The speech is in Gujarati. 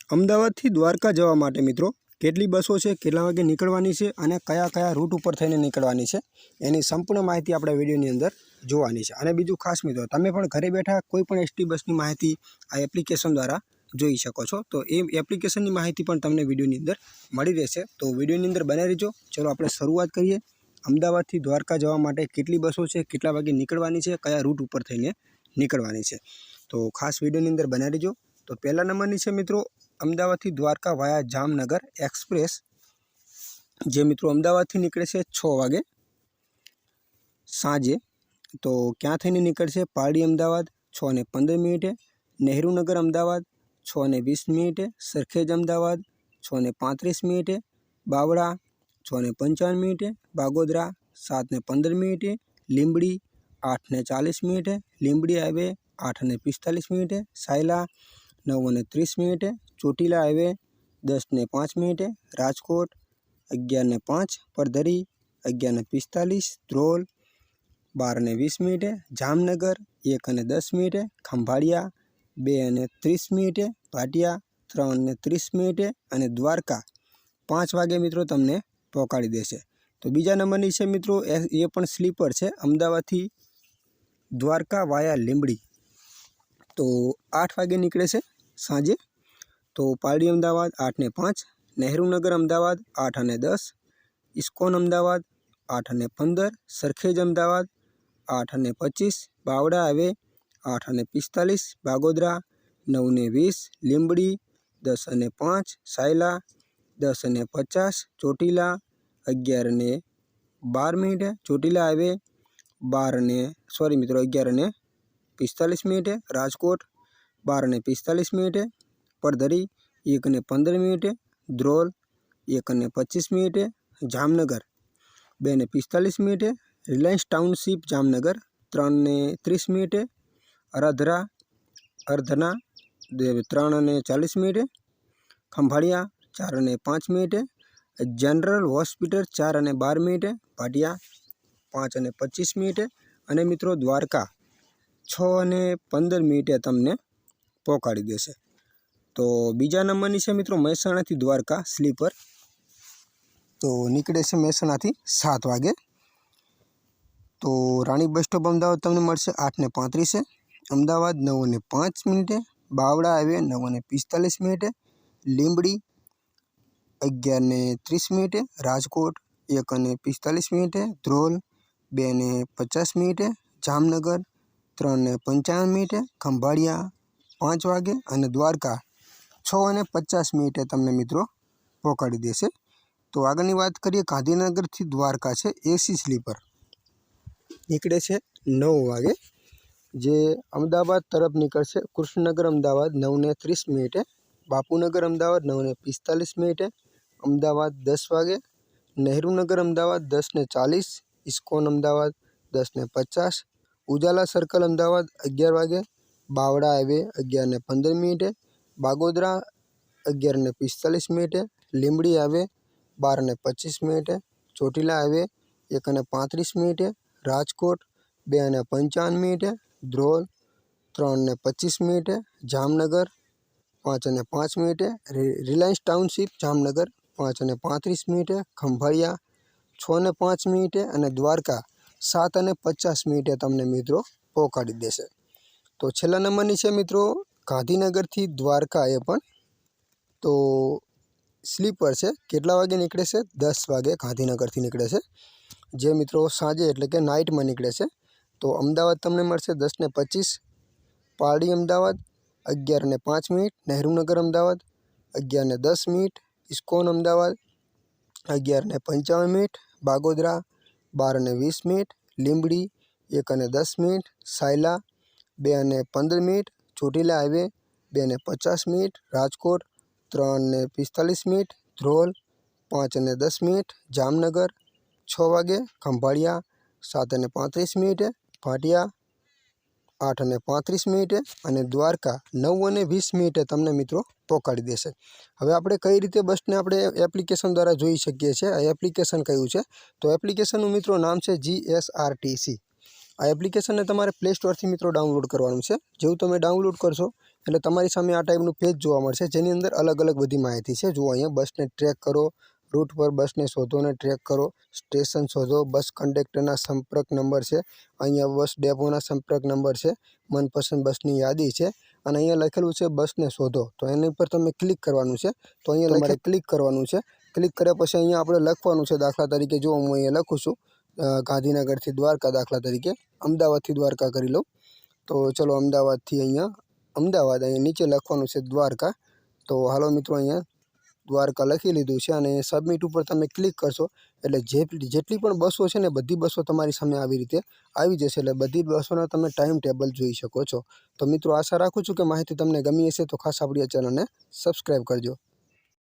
અમદાવાદથી દ્વારકા જવા માટે મિત્રો કેટલી બસો છે, કેટલા વાગે નીકળવાની છે અને કયા કયા રૂટ ઉપર થઈને નીકળવાની છે એની સંપૂર્ણ માહિતી આપણે વિડીયોની અંદર જોવાની છે। અને બીજું ખાસ મિત્રો, તમે પણ ઘરે બેઠા કોઈ પણ એસટી બસની માહિતી આ એપ્લિકેશન દ્વારા જોઈ શકો છો। તો એ એપ્લિકેશનની માહિતી પણ તમને વિડીયોની અંદર મળી રહેશે। તો વિડીયોની અંદર બને રહેજો। ચલો આપણે શરૂઆત કરીએ। અમદાવાદથી દ્વારકા જવા માટે કેટલી બસો છે, કેટલા વાગે નીકળવાની છે, કયા રૂટ ઉપર થઈને નીકળવાની છે, તો ખાસ વિડીયોની અંદર બને રહેજો। તો પહેલા નંબરની છે મિત્રો અમદાવાદથી દ્વારકા વાયા જામનગર એક્સપ્રેસ, જે મિત્રો અમદાવાદથી નીકળે છે 6 વાગે સાંજે। તો ક્યાં થઈને નીકળશે? પારડી અમદાવાદ 6:15, નહેરુનગર અમદાવાદ 6:20, સરખેજ અમદાવાદ 6:35, બાવળા 6:55, બાગોદરા 7:15, લીંબડી 8:40, લીંબડી હાઈવે 8:45, સાયલા 9:30, ચોટીલા હાઈવે 10:05, રાજકોટ 11:05, પરધરી 11:45, ધ્રોલ 12:20, જામનગર 1:10, ખંભાળિયા 2:30, ભાટિયા 3:30 અને દ્વારકા 5 વાગે મિત્રો તમને પહોંચાડી દેશે। તો બીજા નંબરની છે મિત્રો એ પણ સ્લીપર છે, અમદાવાદથી દ્વારકા વાયા લીંબડી, તો 8 વાગે નીકળે છે સાંજે। તો Pardi Ahmedabad 8:05, Nehrunagar Ahmedabad 8:10, ISKCON Ahmedabad 8:15, Sarkhej Ahmedabad 8:25, Bavla highway 8:45, Bagodara 9:20, Limbdi 10:05, Sayla 10:50, Chotila 11:12, Chotila highway 11:45, Rajkot 12:45, Pardhari 1:15, Dhrol 1:25, Jamnagar 2:45, Reliance township Jamnagar 3:30, Aradhana 3:40, Khambhalia 4:05, general hospital 4:12, Bhatia 5:25 અને મિત્રો દ્વારકા 6:15 તમને પહોંચાડી દેશે। તો બીજા નંબરની છે મિત્રો મહેસાણાથી દ્વારકા સ્લીપર, તો નીકળે છે મહેસાણાથી 7 વાગે। તો રાણી બસ સ્ટોપ અમદાવાદ તમને મળશે 8:35, અમદાવાદ 9:05, બાવળા હાઈવે 9:45, લીંબડી 11:30, રાજકોટ 1:45, ધ્રોલ 2:50, જામનગર 3:55, ખંભાળિયા 5 વાગે અને દ્વારકા 6:50 તમને મિત્રો પહોંચાડી દેશે। તો આગળની વાત કરીએ, ગાંધીનગરથી દ્વારકા છે એસી સ્લીપર, નીકળે છે 9 વાગે, જે અમદાવાદ તરફ નીકળશે। કૃષ્ણનગર અમદાવાદ 9:30, બાપુનગર અમદાવાદ 9:45, અમદાવાદ 10 વાગે, નહેરુનગર અમદાવાદ 10:40, ઇસ્કોન અમદાવાદ 10:50, ઉજાલા સર્કલ અમદાવાદ 11 વાગે, Bavla highway 11:15, Bagodara 11:45, Limbdi highway 12:25, Chotila highway 1:35, Rajkot 2:55, Dhrol 3:25, Jamnagar 5:05, Reliance township Jamnagar 5:35, Khambhalia 6:05 અને દ્વારકા 7:50 તમને મિત્રો પહોંચાડી દેશે। તો છેલ્લા નંબરની છે મિત્રો ગાંધીનગરથી દ્વારકા, એ પણ તો સ્લીપર છે, કેટલા વાગે નીકળે છે? 10 વાગે ગાંધીનગરથી નીકળે છે, જે મિત્રો સાંજે એટલે કે નાઇટમાં નીકળે છે। તો અમદાવાદ તમને મળશે 10:25, પારડી અમદાવાદ 11:05, નહેરુનગર અમદાવાદ 11:10, ઇસ્કોન અમદાવાદ 11:55, બાગોદરા 12:20, લીંબડી 1:10, સાયલા 2:15, ચોટીલા હાઈવે 2:50, રાજકોટ 3:45, ધ્રોલ 5:10, જામનગર 6 વાગે, ખંભાળિયા 7:35, ભાટિયા 8:35 અને દ્વારકા 9:20 તમને મિત્રો પહોંચાડી દેશે। હવે આપણે કઈ રીતે બસને આપણે એપ્લિકેશન દ્વારા જોઈ શકીએ છીએ, આ એપ્લિકેશન કયું છે? તો એપ્લિકેશનનું મિત્રો નામ છે GSRTC। આ એપ્લિકેશનને તમારે પ્લે સ્ટોરથી મિત્રો ડાઉનલોડ કરવાનું છે। જેવું તમે ડાઉનલોડ કરશો એટલે તમારી સામે આ ટાઈપનું પેજ જોવા મળશે, જેની અંદર અલગ અલગ બધી માહિતી છે. જુઓ અહીંયા બસને ટ્રેક કરો, રૂટ પર બસને શોધો અને ટ્રેક કરો, સ્ટેશન શોધો, બસ કંડક્ટરના સંપર્ક નંબર છે, અહીંયા બસ ડેપોના સંપર્ક નંબર છે, મનપસંદ બસની યાદી છે અને અહીંયા લખેલું છે બસને શોધો. તો એની પર તમે ક્લિક કરવાનું છે. તો અહીંયા તમારે ક્લિક કરવાનું છે. ક્લિક કર્યા પછી અહીંયા આપણે લખવાનું છે. દાખલા તરીકે જો હું અહીંયા લખું છું ગાંધીનગરથી દ્વારકા, દાખલા તરીકે અમદાવાદથી દ્વારકા કરી લઉં. તો ચલો અમદાવાદથી અહીંયા અમદાવાદ, અહીંયા નીચે લખવાનું છે દ્વારકા. તો હાલો મિત્રો, અહીંયા દ્વારકા લખી લીધું છે અને સબમિટ ઉપર તમે ક્લિક કરશો એટલે જેટલી પણ બસો છે ને બધી બસો તમારી સામે આવી રીતે આવી જશે. એટલે બધી બસોના તમે ટાઈમ ટેબલ જોઈ શકો છો. તો મિત્રો, આશા રાખું છું કે માહિતી તમને ગમી હશે. તો ખાસ આપણી આ ચેનલને સબસ્ક્રાઈબ કરજો.